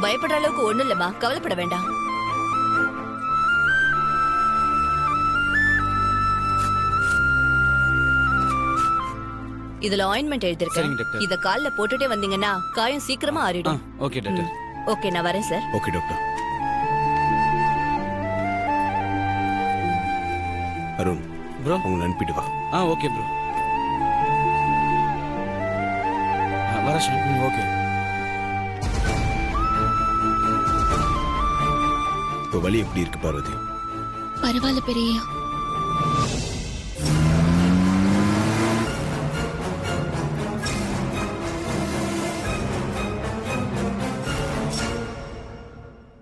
பயப்படுற அளவுக்கு ஒண்ணும் இல்லம்மா, கவலைப்பட வேண்டாம். இதுல ஆயின்மெண்ட் எழுதிருக்கேன். இத கால்ல போட்டுட்டே வந்தீங்கன்னா காயம் சீக்கிரமா ஆறிடும். Okay doctor. ஓகே, நான் வரேன் sir. Okay doctor. Arun bro, உங்களை அனுப்பிட்டு வா. Okay bro. வர சார். ஓகே. இப்போ வலி எப்படி இருக்கு பார்வதி? பரவாயில்ல பெரிய.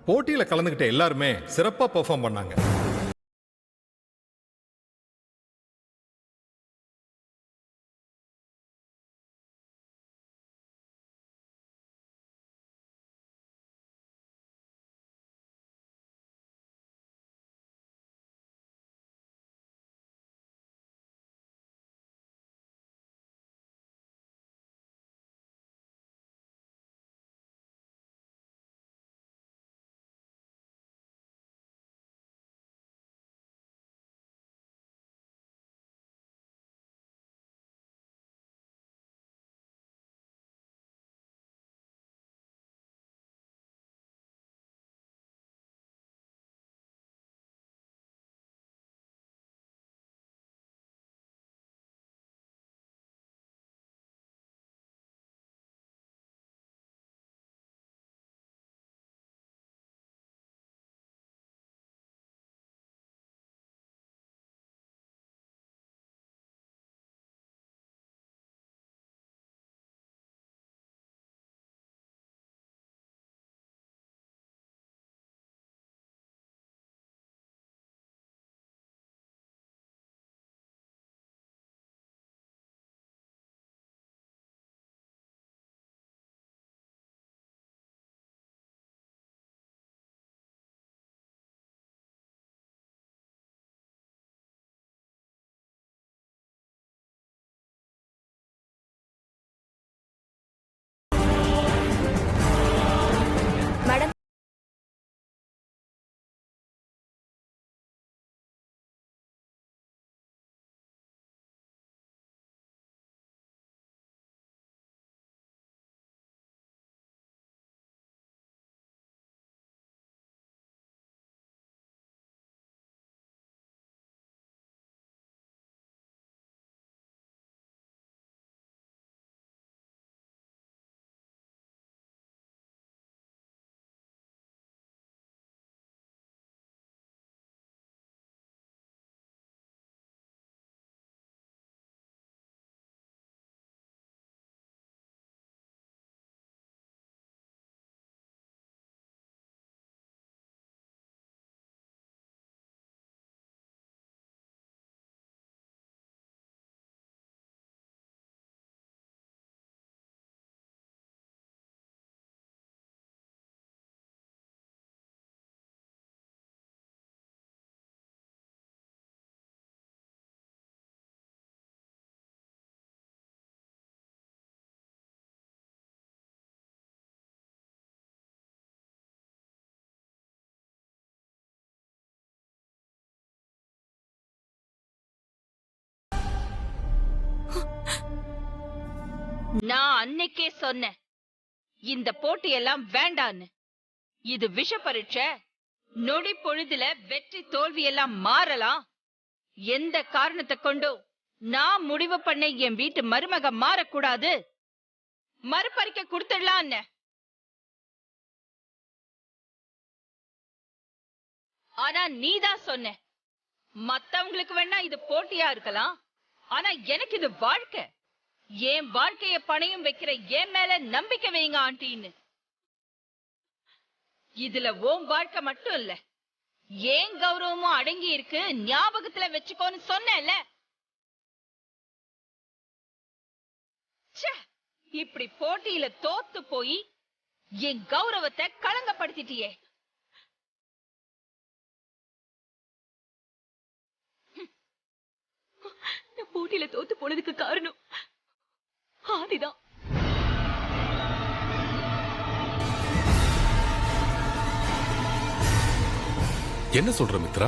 போட்டியில கலந்துகிட்ட எல்லாருமே சிறப்பா பெர்ஃபார்ம் பண்ணாங்க. மேடம், நான் அன்னைக்கே சொன்னேன் இந்த போட்டியெல்லாம் வேண்டான்னு. இது விஷ பரீட்சை. நொடி பொழுதுல வெற்றி தோல்வி எல்லாம் மாறலாம். எந்த காரணத்தை கொண்டும் நான் முடிவு பண்ண என் வீட்டு மருமக மாறக்கூடாது. மறுபறிக்க கொடுத்துடலாம். ஆனா நீதான் சொன்ன மத்தவங்களுக்கு வேணா இது போட்டியா இருக்கலாம், ஆனா எனக்கு இது வாழ்க்கை. என் வாழ்க்கைய பணையும் வைக்கிற என் மேல நம்பிக்கை வைங்க ஆண்டின்னு. இதுல உன் வாழ்க்கை மட்டும் இல்ல, ஏன் கௌரவமும் அடங்கி இருக்கு. ஞாபகத்துல வச்சுக்கோன்னு சொன்னேன்ல. இப்படி போட்டியில தோத்து போய் என் கௌரவத்தை களங்கப்படுத்திட்டியே. போட்டியில தோத்து போனதுக்கு காரணம் ஆதிதான். என்ன சொல்ற மித்ரா?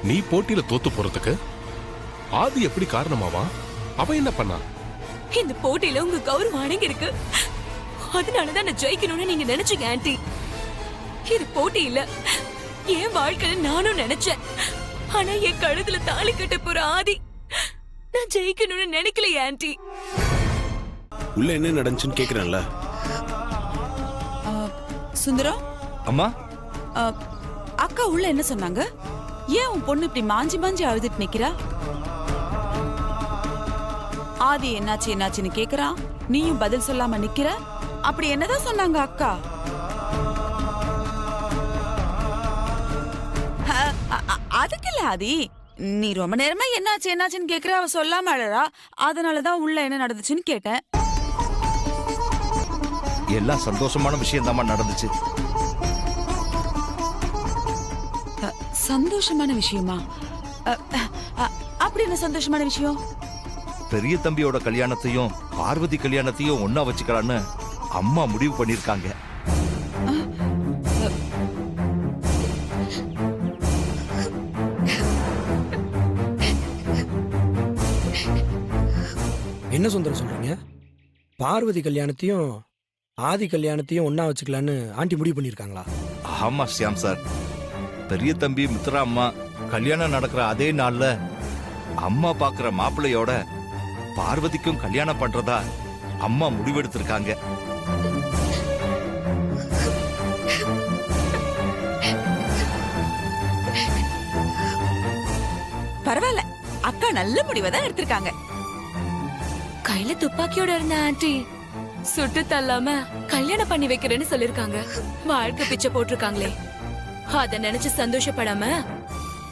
நீ போட்டியில தோத்து போறதுக்கு ஆதி எப்படி காரணமாவா? அவ என்ன பண்ணா? இந்த போட்டியில உங்க கௌரவம் அடங்கி இருக்கு. அதனாலதான் நான் ஜெயிக்கணும்னு நீங்க நினைச்சீங்க ஆன்ட்டி. இது போட்டி இல்ல, என் வாழ்க்கையில நானும் நினைச்சேன். ஆனா என் கழுத்துல தாலி கட்ட போற ஆதி நான் ஜெயிக்கணும்னு நினைக்கலையே ஆன்ட்டி. உள்ள என்ன நடந்துச்சுன்னு கேக்குறேன்ல. சுந்தரம் அம்மா, அக்கா உள்ள என்ன சொன்னாங்க? ஏன் உன் பொண்ணு இப்படி மாஞ்சி மாஞ்சி அழுதுட்டு நிக்கிறா? ஆதி என்னாச்சு என்னாச்சுன்னு கேக்குறான், நீயும் பதில் சொல்லாம நிக்கிற. அப்படி என்னதான் சொன்னாங்க அக்கா? அதுக்கு இல்ல ஆதி, நீ ரொம்ப நேரமா என்னாச்சு என்னாச்சுன்னு கேக்குற, அவ சொல்லாம அழறா. அதனாலதான் உள்ள என்ன நடந்துச்சுன்னு கேட்டேன். எல்லாம் சந்தோஷமான விஷயம் தான் நடந்துச்சு. சந்தோஷமான விஷயமா? அப்படி என்ன சந்தோஷமான விஷயம்? பெரிய தம்பியோட கல்யாணத்தையும் பார்வதி கல்யாணத்தையும் ஒன்னா வச்சுக்கலான்னு அம்மா முடிவு பண்ணிருக்காங்க. என்ன சுந்தரம் சொல்றீங்க? பார்வதி கல்யாணத்தையும் ஆதி கல்யாணத்தையும் ஒன்னா வச்சுக்கலான்னு ஆண்டி முடிவு பண்ணிருக்காங்களா? ஆமா ஷியாம் சார், பெரிய தம்பி மித்ரா அம்மா கல்யாணம் நடக்கிற அதே நாள்ல அம்மா பாக்குற மாப்பிள்ளையோட பார்வதிக்கும் கல்யாணம் பண்றதா அம்மா முடிவெடுத்திருக்காங்க. பரவாயில்ல, அக்கா நல்ல முடிவை தான் எடுத்திருக்காங்க. கையில துப்பாக்கியோட இருந்த ஆன்ட்டி சுட்டு தள்ளாம கல்யாணம் பண்ணி வைக்கிறேன்னு சொல்லிருக்காங்க. வாழ்க்கை பிச்சை போட்டிருக்காங்களே, அத நினைச்சு சந்தோஷப்படாம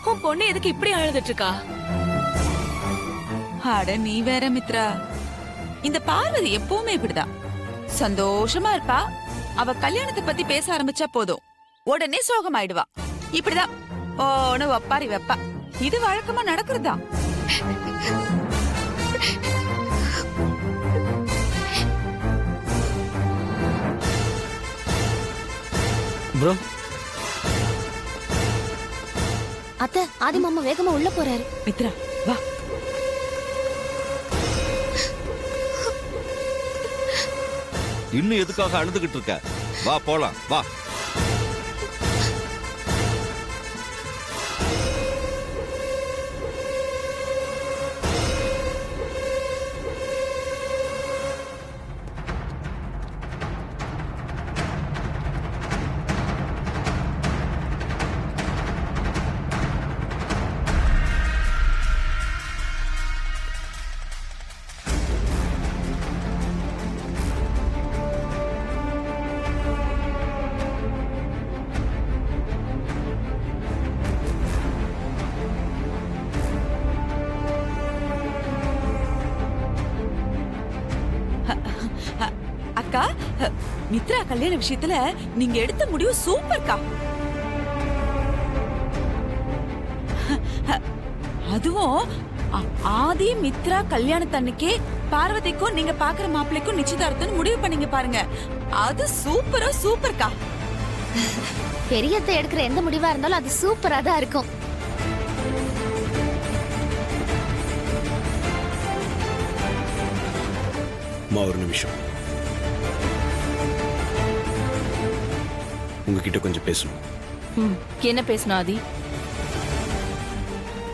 உன் பொண்ணு எதுக்கு இப்படி அழுதுட்டு இருக்கா? அட நீ வேற மித்ரா, இந்த பார்வதி எப்பவுமே இப்படிதான் சந்தோஷமா இருப்பா. அவ கல்யாணத்தை பத்தி பேச ஆரம்பிச்சா போதும் உடனே சோகமாயிடுவா. இப்படிதான் ஓன்னு வப்பாரி வெப்பா. இது வழக்கமா நடக்கிறதா? ப்ரோ, அத்தை, ஆதி மாமா வேகமா உள்ள போறாரு. மித்ரா வா. இன்னும் எதுக்காக அழுதுகிட்டு இருக்க? வா போலாம் வா. அக்கா, மித்ரா கல்யாண விஷயத்துல நீங்க எடுத்த முடிவு சூப்பர்க்கா. அதுவும் ஆதி மித்ரா கல்யாணத்தன்னைக்கே பார்வதிக்கும் நீங்க பாக்குற மாப்பிள்ளைக்கும் நிச்சயதார்த்தம் முடிவு பண்ணீங்க பாருங்க. அது சூப்பரா சூப்பர்க்கா. பெரியத்தை எடுக்கிற எந்த முடிவா இருந்தாலும் அது சூப்பரா தான் இருக்கும். அம்மா ஒரு நிமிஷம், உங்ககிட்ட கொஞ்சம் பேசணும். என்ன பேசணும் ஆதி?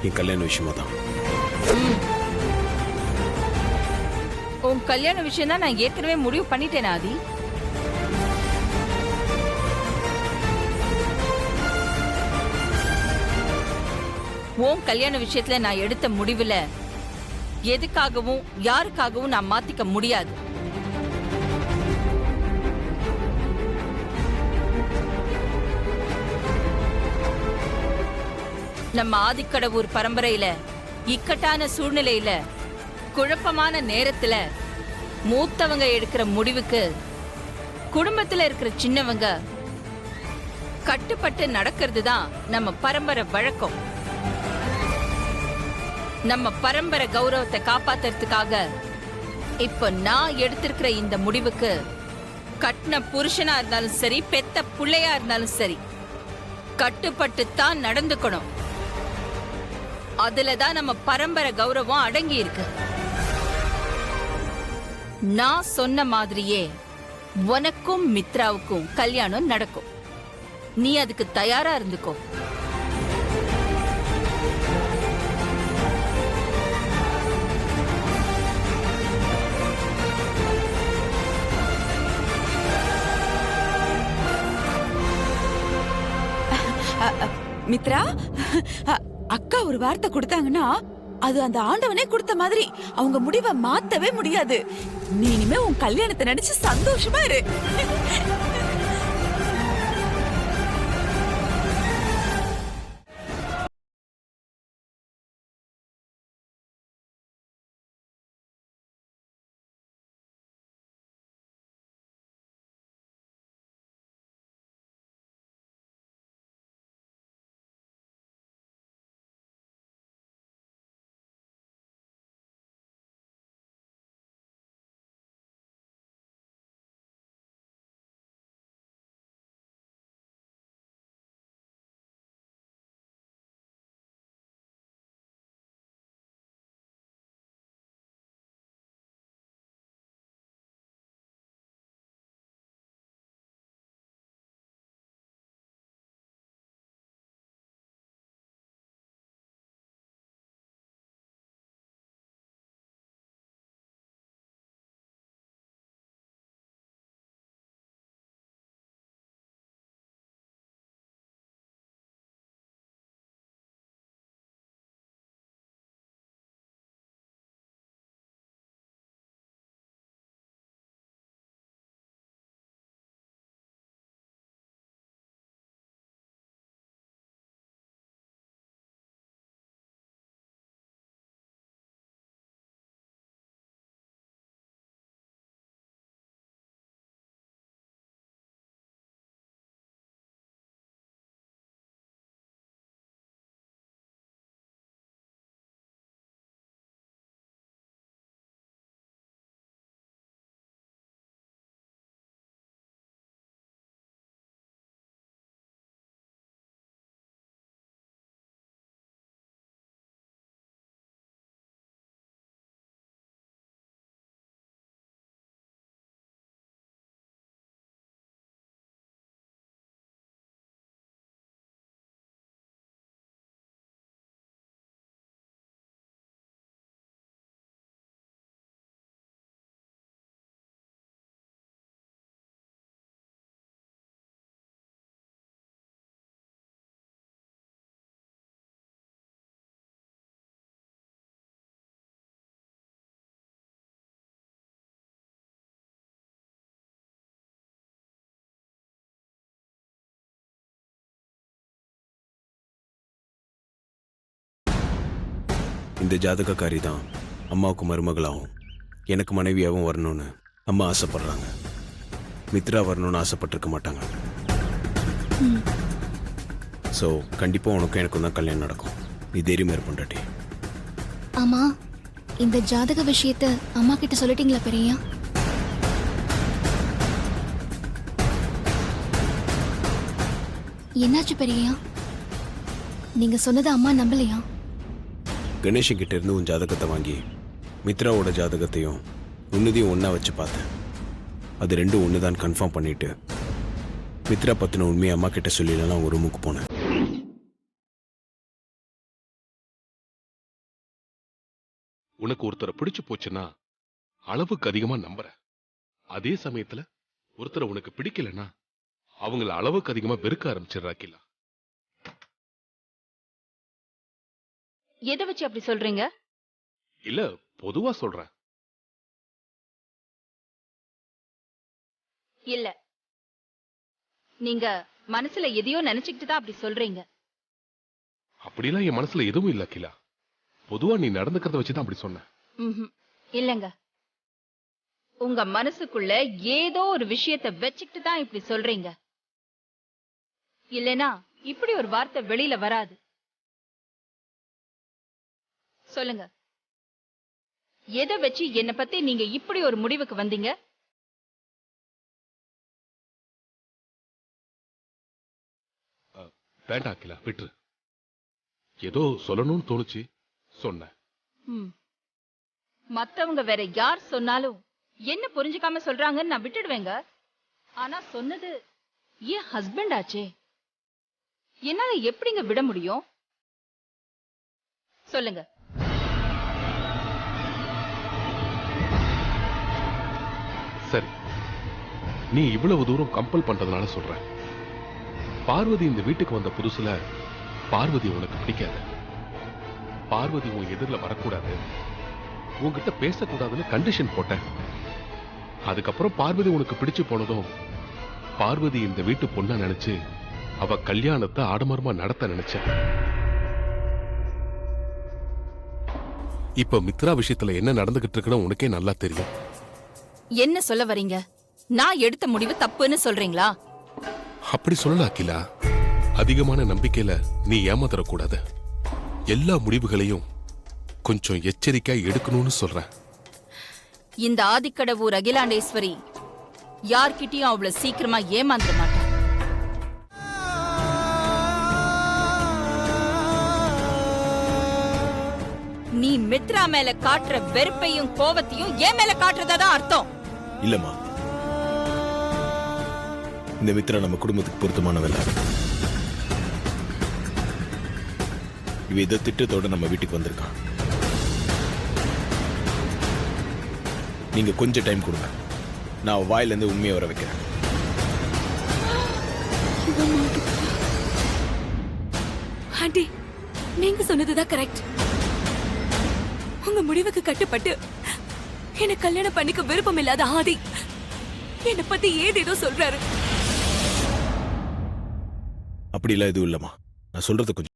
என் கல்யாண விஷயமா தான். உன் கல்யாண விஷயம் தான் நான் ஏற்கனவே முடிவு பண்ணிட்டேன் ஆதி. உன் கல்யாண விஷயத்துல நான் எடுத்த முடிவுல எதுக்காகவும் யாருக்காகவும் நான் மாத்திக்க முடியாது. நம்ம ஆதிக்கடவுர் பரம்பரையில இக்கட்டான சூழ்நிலையில குழப்பமான நேரத்துல மூத்தவங்க எடுக்கிற முடிவுக்கு குடும்பத்துல இருக்கிற சின்னவங்க கட்டுப்பட்டு நடக்கிறது தான் நம்ம பரம்பரை வழக்கம். நம்ம பரம்பரை கௌரவத்தை காப்பாத்துறதுக்காக இப்ப நான் எடுத்திருக்கிற இந்த முடிவுக்கு கட்டின புருஷனா இருந்தாலும் சரி, பெத்த புள்ளையா இருந்தாலும் சரி, கட்டுப்பட்டுத்தான் நடந்துக்கணும். அதுலதான் நம்ம பரம்பரை கௌரவம் அடங்கி இருக்கு. நான் சொன்ன மாதிரியே உனக்கும் மித்ராவுக்கும் கல்யாணம் நடக்கும். நீ அதுக்கு தயாரா இருந்துக்கோ. மித்ரா, அக்கா ஒரு வார்த்தை கொடுத்தாங்கன்னா அது அந்த ஆண்டவனே கொடுத்த மாதிரி. அவங்க முடிவை மாத்தவே முடியாது. நீ இனிமே உன் கல்யாணத்தை நினைச்சு சந்தோஷமா இரு. இந்த ஜாதகக்காரி தான் அம்மாவுக்கு மருமகளாகவும் எனக்கு மனைவியாகவும் வரணும்னு அம்மா ஆசைப்படுறாங்க. மித்ரா வரணும்னு ஆசைப்பட்டிருக்க மாட்டாங்க. ஸோ கண்டிப்பாக உனக்கும் எனக்கும் தான் கல்யாணம் நடக்கும். நீ தைரியமாக இருப்பண்டாட்டி. ஆமா, இந்த ஜாதக விஷயத்த அம்மா கிட்ட சொல்லிட்டீங்களா பெரியா? என்னாச்சு பெரியா? நீங்க சொன்னதை அம்மா நம்பலையா? கணேஷன் கிட்ட இருந்து உன் ஜாதகத்தை வாங்கி மித்ராவோட ஜாதகத்தையும் உன்னதையும் ஒன்றா வச்சு பார்த்தேன். அது ரெண்டும் ஒன்று தான் கன்ஃபார்ம் பண்ணிட்டு மித்ரா பற்றின உண்மையை அம்மா கிட்ட சொல்லிடலாம் அவங்க ரூமுக்கு போனேன். உனக்கு ஒருத்தரை பிடிச்சு போச்சுன்னா அளவுக்கு அதிகமா நம்புற. அதே சமயத்துல ஒருத்தரை உனக்கு பிடிக்கலன்னா அவங்கள அளவுக்கு அதிகமா வெறுக்க ஆரம்பிச்சிடுறாக்கில்ல. எதை வச்சு அப்படி சொல்றீங்க? இல்ல, பொதுவா சொல்றேன். இல்ல, நீங்க மனசுல எதையோ நினைச்சுக்கிட்டு தான் அப்படி சொல்றீங்க. அப்படிலாம் என் மனசுல எதுவும் இல்ல கிலா. பொதுவா நீ நடந்துக்கிறத வச்சுதான் அப்படி சொன்ன. இல்லங்க, உங்க மனசுக்குள்ள ஏதோ ஒரு விஷயத்தை வச்சுக்கிட்டு தான் இப்படி சொல்றீங்க. இல்லனா இப்படி ஒரு வார்த்தை வெளியில வராது. சொல்லுங்க, எதை வச்சு என்ன பத்தி நீங்க இப்படி ஒரு முடிவுக்கு வந்தீங்க? வேண்டாம் அகிலா, விட்டுரு. ஏதோ சொல்லணும்னு தோணுச்சு, சொன்னேன். மத்தவங்க வேற யார் சொன்னாலும் என்ன புரிஞ்சுக்காம சொல்றாங்கன்னு நான் விட்டுடுவேங்க. ஆனா சொன்னது என் ஹஸ்பண்ட் ஆச்சே, என்னால எப்படிங்க விட முடியும்? சொல்லுங்க. சரி, நீ இவ்வளவு தூரம் கம்பல் பண்றதுனால சொல்றேன். பார்வதி இந்த வீட்டுக்கு வந்த புதுசுல பார்வதி உனக்கு பிடிக்காது. பார்வதி உன் எதிரில் வரக்கூடாது, உன்கிட்ட பேசக்கூடாதுன்னு கண்டிஷன் போட்டேன். அதுக்கப்புறம் பார்வதி உனக்கு பிடிச்சு போனதும் பார்வதி இந்த வீட்டு பொண்ணா நினைச்சு அவ கல்யாணத்தை ஆடம்பரமா நடத்த நினைச்சேன். இப்ப மித்ரா விஷயத்துல என்ன நடந்துகிட்டு இருக்குன்னு உனக்கே நல்லா தெரியும். என்ன சொல்ல வரீங்க? நான் எடுத்த முடிவு தப்புன்னு சொல்றீங்களா? அப்படி சொல்லல அகிலா. அதிகமான நம்பிக்கையில நீ ஏமாத்தரக்கூடாது. எல்லா முடிவுகளையும் கொஞ்சம் எச்சரிக்கையா எடுக்கணும்னு சொல்றேன். இந்த ஆதிக்கடவூர் அகிலாண்டேஸ்வரி யார்கிட்டயும் அவ்வளவு சீக்கிரமா ஏமாந்துட மாட்டா. நீ மித்ரா மேல காட்டுற வெறுப்பையும் கோவத்தையும் ஏன் மேல காட்டுறதாதான் அர்த்தம். இல்லம்மா, இந்த மித்ரா நம்ம குடும்பத்துக்கு பொருத்தமானவல்ல. இவ இதை திட்டத்தோட நம்ம வீட்டுக்கு வந்திருக்கான். நீங்க கொஞ்சம் டைம் கொடுங்க, நான் வாயில இருந்து உண்மையை வர வைக்கிறேன். ஆண்டி, நீங்க சொன்னதுதான் கரெக்ட். உங்க முடிவுக்கு கட்டுப்பட்டு என்ன கல்யாணம் பண்ணிக்க விருப்பம் இல்லாத ஆதி என்ன பத்தி ஏதேதோ சொல்றாரு. அப்படிலாம் எதுவும் இல்லம்மா, நான் சொல்றது கொஞ்சம்.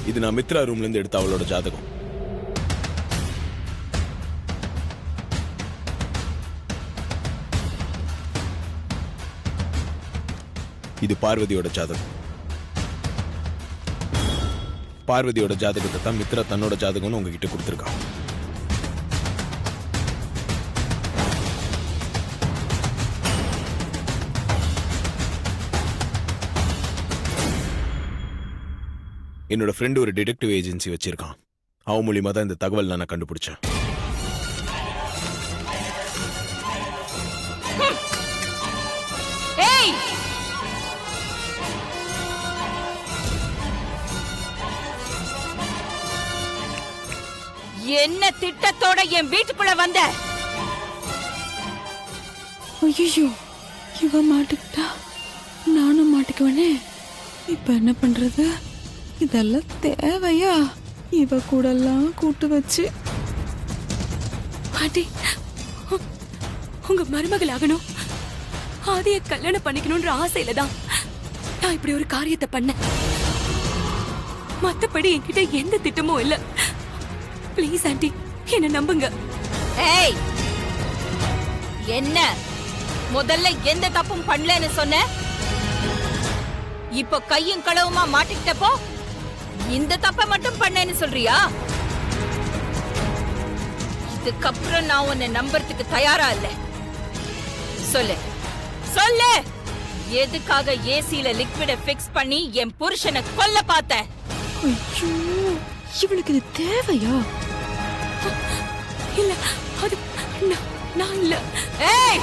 இது நான் மித்ரா ரூம்ல இருந்து எடுத்த அவளோட ஜாதகம். இது பார்வதியோட ஜாதகம். பார்வதியோட ஜாதகத்தை தான் மித்ரா தன்னோட ஜாதகம்னு உங்ககிட்ட கொடுத்துருக்கான். என்னோட ஃப்ரெண்டு ஒரு டிடெக்டிவ் ஏஜென்சி வச்சிருக்கான். அவன் மூலியமா தான் இந்த தகவல் நான் கண்டுபிடிச்சேன். என்ன திட்டத்தோட என் வீட்டுக்குள்ள வந்த? ஐயோ, இவ மாட்டுக்கிட்டா நானும் மாட்டிக்குவனே. இப்ப என்ன பண்றது? இதெல்லாம் தேவையா? இவ கூடலாம் கூட்டு வச்சு ஆண்டி, உங்க மருமகள் ஆகணும், ஆதிய கல்யாணம் பண்ணிக்கணும்ன்ற ஆசையில தான் நான் இப்படி ஒரு காரியத்தை பண்ணேன். மத்தபடி என்கிட்ட எந்த திட்டமும் இல்ல. ப்ளீஸ் ஆண்டி, என்ன நம்புங்க. ஏய், என்ன முதல்ல எந்த தப்பும் பண்ணலன்னு சொன்ன? இப்போ கையும் களவுமா மாட்டிக்கிட்டப்போ இந்த தப்ப மட்டும் பண்ணேன்னு சொல்றியா? இதுக்கப்புறம் நான் உன்னை நம்புறதுக்கு தயாரா இல்ல. சொல்லு சொல்லு, எதுக்காக ஏசில லிக்விட பிக்ஸ் பண்ணி என் புருஷனை கொல்ல பார்த்த? ஐயோ, இவளுக்கு இது தேவையா? இல்ல, அது நான் இல்ல. ஏய்,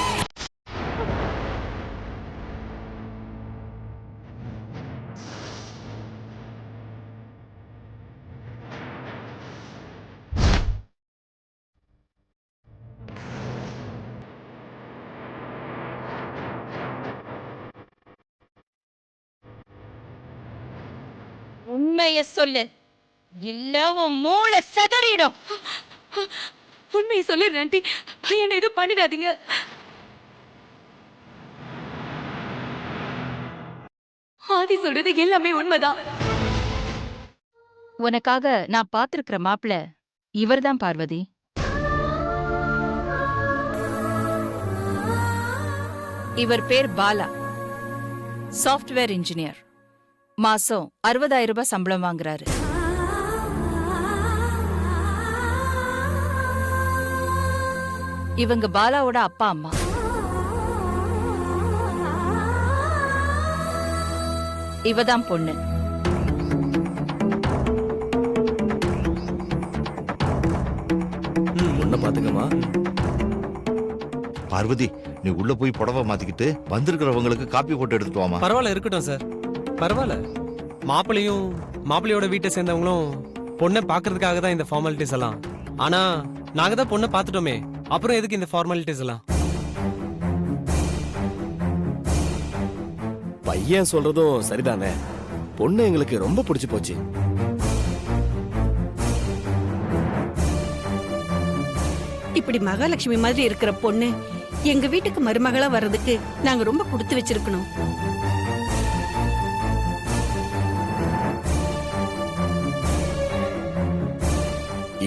உண்மைய சொல்லு, இல்ல உன் மூளை செதறிடும். உண்மையை சொல்லிடுறேன் ஆண்டி, என்ன எதுவும் பண்ணிடாதீங்க. ஆதி சொல்றது எல்லாமே உண்மைதான். உனக்காக நான் பாத்திருக்கிற மாப்பிள இவர்தான் பார்வதி. இவர் பேர் பாலா, சாஃப்ட்வேர் இன்ஜினியர். மாசம் 60,000 ரூபாய் சம்பளம் வாங்குறாரு. இவங்க பாலாவோட அப்பா அம்மா. இவதான் பொண்ணு. பொண்ணை பாத்துக்கமா. பார்வதி, நீ உள்ள போய் புடவை மாத்திக்கிட்டு வந்திருக்கிறவங்களுக்கு காப்பி போட்டு எடுத்துட்டு வாமா. பரவாயில்ல, இருக்கட்டும் சார், பரவாயில்ல. மாப்பிள்ளையோட வீட்டை சேர்ந்தவங்களும் பொண்ணை பாக்குறதுக்காக தான் இந்த ஃபார்மாலிட்டிஸ் எல்லாம். ஆனா நாங்க தான் பொண்ணை பார்த்துட்டோமே, அப்புறம் எதுக்கு இந்த ஃபார்மாலிட்டிஸ் எல்லாம்? பையன் சொல்றதும் சரிதானே. பொண்ணு எங்களுக்கு ரொம்ப பிடிச்சு போச்சு. இப்படி மகாலட்சுமி மாதிரி இருக்கிற பொண்ணு எங்க வீட்டுக்கு மருமகளா வர்றதுக்கு நாங்க ரொம்ப கொடுத்து வச்சிருக்கணும்.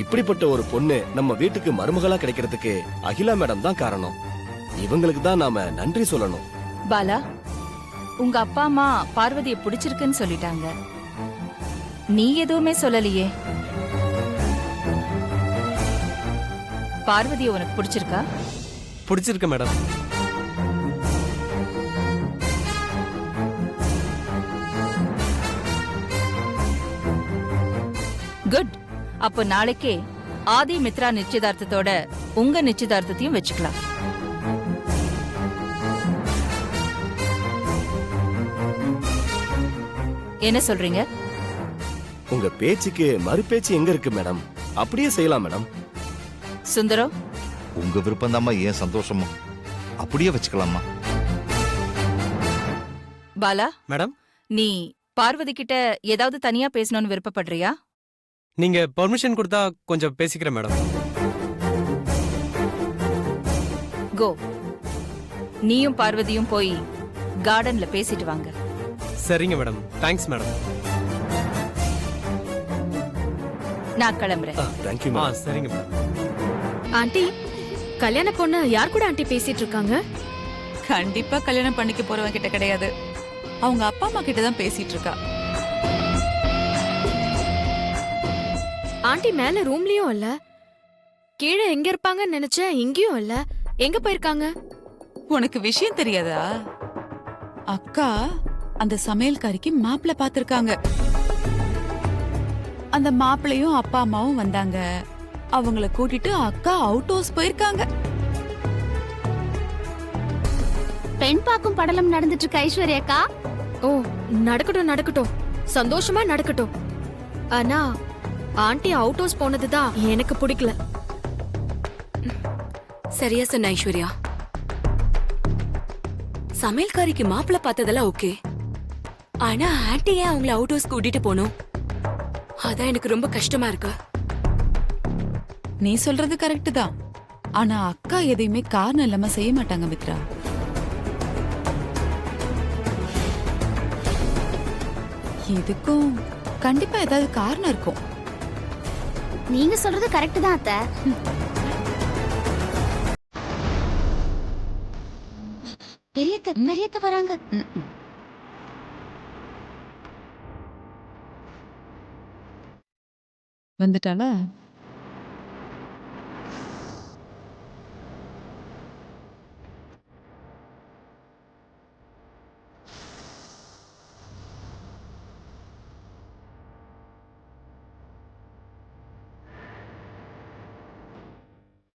இப்படிப்பட்ட ஒரு பொண்ணு நம்ம வீட்டுக்கு மருமகளா கிடைக்கிறதுக்கு அகிலா மேடம் தான் காரணம். இவங்களுக்கு தான் நாம நன்றி சொல்லணும். பாலா, உங்க அப்பா அம்மா பார்வதியை பிடிச்சிருக்குன்னு சொல்லிட்டாங்க. நீ எதுவுமே சொல்லலையே. பார்வதியை உனக்கு பிடிச்சிருக்கா? பிடிச்சிருக்கு மேடம். குட். அப்போ நாளைக்கே ஆதி மித்ரா நிச்சயதார்த்தத்தோட உங்க நிச்சயதார்த்தத்தையும் வச்சுக்கலாம். என்ன சொல்றீங்க? உங்க பேச்சுக்கு மறுபேச்சு எங்க இருக்கு மேடம்? அப்படியே செய்யலாம் மேடம். சுந்தரம், உங்க விருப்பம் ஏன் சந்தோஷமா அப்படியே வச்சுக்கலாமா. பாலா மேடம், நீ பார்வதி கிட்ட ஏதாவது தனியா பேசணும்னு விருப்பப்படுறியா? நீங்க பெர்மிஷன் கொடுத்தா கொஞ்சம் பேசிக்கிறேன் மேடம். கோ. நீயும் பார்வதியும் போய் கார்டன்ல பேசிட்டு வாங்க. சரிங்க மேடம். Thanks madam. நான் கிளம்புறேன். தேங்க்யூ. சரிங்க மேடம். ஆண்டி, கல்யாண பொண்ணு யார் கூட ஆண்டி பேசிட்டு இருக்காங்க? கண்டிப்பா கல்யாணம் பண்ணிக்க போறவன் கிட்ட கிடையாது, அவங்க அப்பா அம்மா கிட்ட தான் பேசிட்டு இருக்கா. ஆண்டி மேல ரூம்லயும் இல்ல, கீழே எங்க இருப்பாங்கன்னு நினைச்சேன், இங்கேயும் இல்ல. எங்க போயிருக்காங்க? உனக்கு விஷயம் தெரியாதா? அக்கா அந்த சமையல்காரிக்கு மாப்பிள்ளை பாத்திருக்காங்க. அந்த மாப்பிள்ளையும் அப்பா அம்மாவும் வந்தாங்க. அவங்கள கூட்டிட்டு அக்கா அவுட் ஹவுஸ் போயிருக்காங்க. பெண் பாக்கும் படலம் நடந்துட்டு இருக்கு ஐஸ்வர்யாக்கா. ஓ, நடக்கட்டும் நடக்கட்டும், சந்தோஷமா நடக்கட்டும். ஆனா ஆண்டி அவுட் ஹவுஸ் போனதுதான் எனக்கு பிடிக்கல. சரியா சொன்ன ஐஸ்வர்யா. சமையல்காரிக்கு மாப்பிள்ள பார்த்ததெல்லாம் ஓகே. ஆனா ஆன்ட்டி ஏன் அவங்கள அவுட் ஹவுஸ் கூட்டிட்டு போனோம்? அதான் எனக்கு ரொம்ப கஷ்டமா இருக்கு. நீ சொல்றது கரெக்ட் தான். ஆனா அக்கா எதையுமே காரணம் இல்லாம செய்ய மாட்டாங்க மித்ரா. இதுக்கும் கண்டிப்பா ஏதாவது காரணம் இருக்கும். நீங்க சொல்றது கரெக்ட் தான் அத்தை. பெரியத்த வராங்க. வந்துட்டாளா?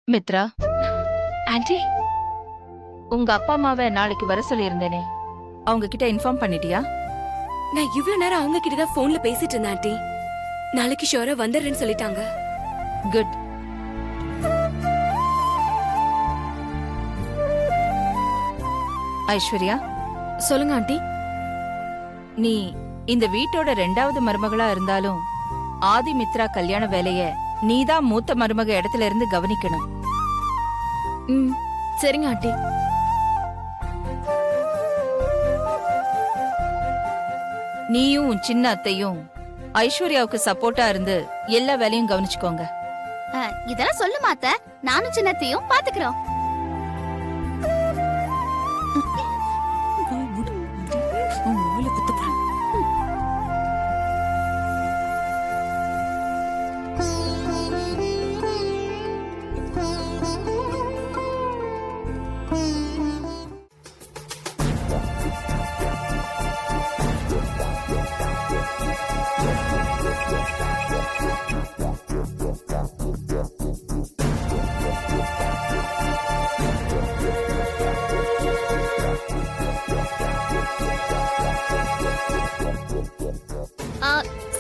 மித்ரா, ஆன்ட்டி, உங்க அப்பா அம்மாவை நாளைக்கு வர சொல்லியிருந்தேனே, அவங்க கிட்ட இன்ஃபார்ம் பண்ணிட்டியா? நான் இவ்வளவு நேரம் அவங்க கிட்ட தான் போன்ல பேசிட்டு இருந்தேன் ஆன்ட்டி. நாளைக்கு ஷோரா வந்துடுறேன்னு சொல்லிட்டாங்க. குட். ஐஸ்வர்யா, சொல்லுங்க ஆண்டி. நீ இந்த வீட்டோட 2வது மருமகளா இருந்தாலும் ஆதி மித்ரா கல்யாண வேலைய நீதான் மூத்த மருமக இடத்துல இருந்து கவனிக்கணும். சரிங்க ஆண்டி. நீயும் உன் சின்ன அத்தையும் ஐஸ்வர்யாவுக்கு சப்போர்ட்டா இருந்து எல்லா வேலையும் கவனிச்சுக்கோங்க. இதெல்லாம் சொல்லுமா அத்தை? நானும் சின்னத்தையும் பாத்துக்கிறோம்.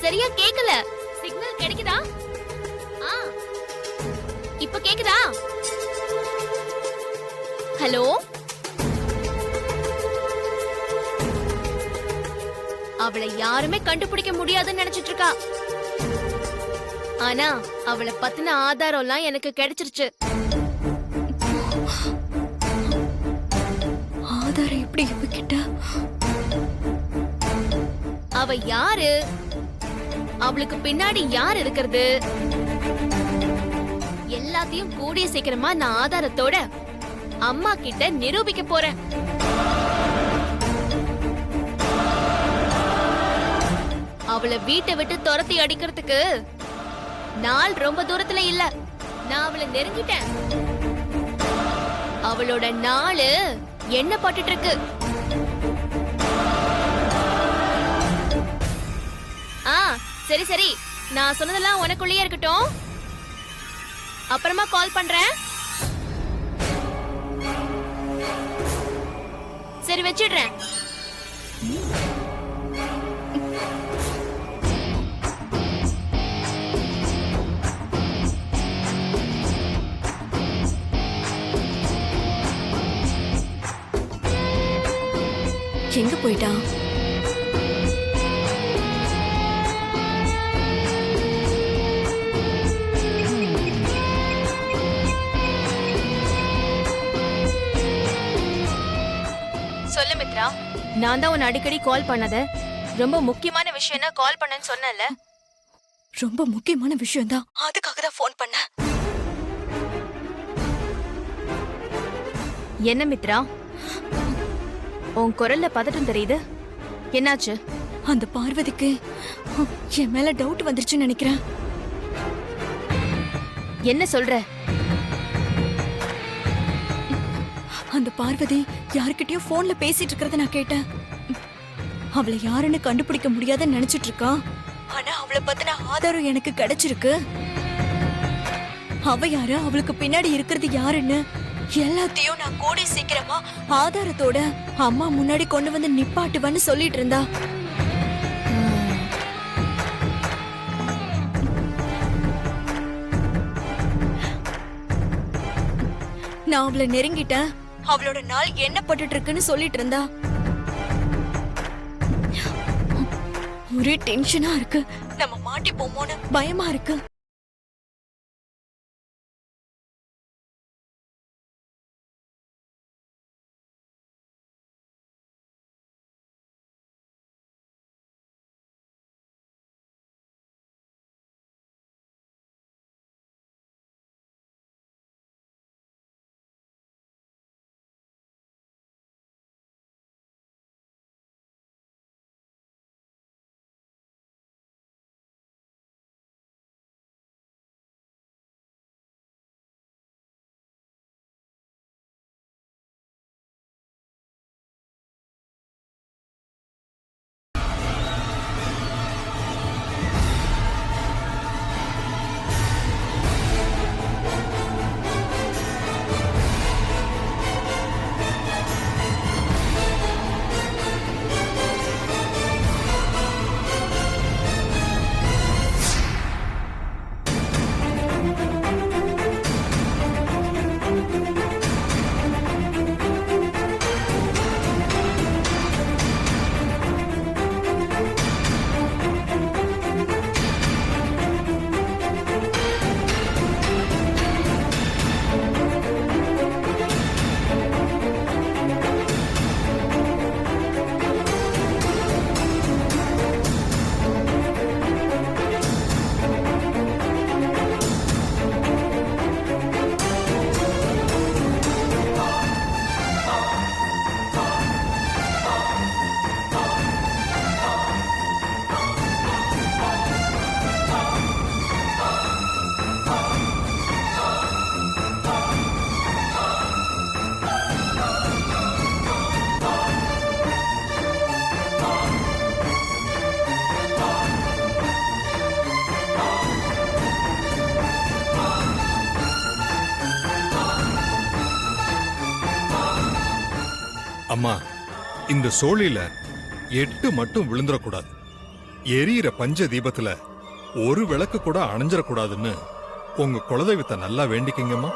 சரியா கேக்கல. சிக்னல் கிடைக்குதா? இப்ப கேக்குதா? ஹலோ, அவளை யாருமே கண்டுபிடிக்க முடியாதுன்னு நினைச்சிட்டு இருக்கா. ஆனா அவளை பத்தின ஆதாரம் எல்லாம் எனக்கு கிடைச்சிருச்சு. ஆதாரம் எப்படி கிட்ட? அவ யாரு, அவளுக்கு பின்னாடி யார் இருக்கிறது, எல்லாத்தையும் கூடிய சீக்கிரமா நான் ஆதாரத்தோட அம்மா கிட்ட நிரூபிக்க போறேன். அவளை வீட்டை விட்டு துரத்தி அடிக்கிறதுக்கு நாள் ரொம்ப தூரத்துல இல்ல. நான் அவளை நெருங்கிட்டேன். அவளோட நாளு என்ன பட்டுட்டு இருக்கு. சரி சரி, நான் சொன்னதெல்லாம் உனக்குள்ளேயே இருக்கட்டும். அப்புறமா கால் பண்றேன். சரி, வச்சிடுறேன். எங்க போயிட்டான்? சொல்லு மித்ரா. நான் தான் உன்னை அடிக்கடி கால் பண்ணத. ரொம்ப முக்கியமான விஷயம்னா கால் பண்ணேன்னு சொன்னேன்ல. ரொம்ப முக்கியமான விஷயம் தான், அதுக்காக தான் போன் பண்ண. என்ன மித்ரா, உன் குரல்ல பதட்டம் தெரியுது. என்னாச்சு? அந்த பார்வதிக்கு என் மேல டவுட் வந்துருச்சுன்னு நினைக்கிறேன். என்ன சொல்ற? அந்த பார்வதி யார்கிட்டயோ போன்ல பேசிட்டு இருக்கறத நான் கேட்டேன். அவளை யாருன்னு கண்டுபிடிக்க முடியாதுன்னு நினைச்சிட்டு இருக்கா. ஆனா அவளை பத்தின ஆதாரம் எனக்கு கிடைச்சிருக்கு. அவ யாரு, அவளுக்கு பின்னாடி இருக்கிறது யாருன்னு எல்லாத்தையும் நான் கூடி சீக்கிரமா ஆதாரத்தோட அம்மா முன்னாடி கொண்டு வந்து நிப்பாட்டுவேன்னு சொல்லிட்டு இருந்தா. நான் அவளை நெருங்கிட்டேன், அவளோட நாள் என்ன பட்டுட்டு இருக்குன்னு சொல்லிட்டு இருந்தா. ஒரே டென்ஷனா இருக்கு, நம்ம மாட்டிப்போமோன்னு பயமா இருக்கு. அம்மா, இந்த சோழில 8 மட்டும் விழுந்துடக்கூடாது. எரியிற பஞ்ச தீபத்துல ஒரு விளக்கு கூட அணைஞ்சிடக்கூடாதுன்னு உங்க குலதெய்வத்தை நல்லா வேண்டிக்கிங்கம்மா.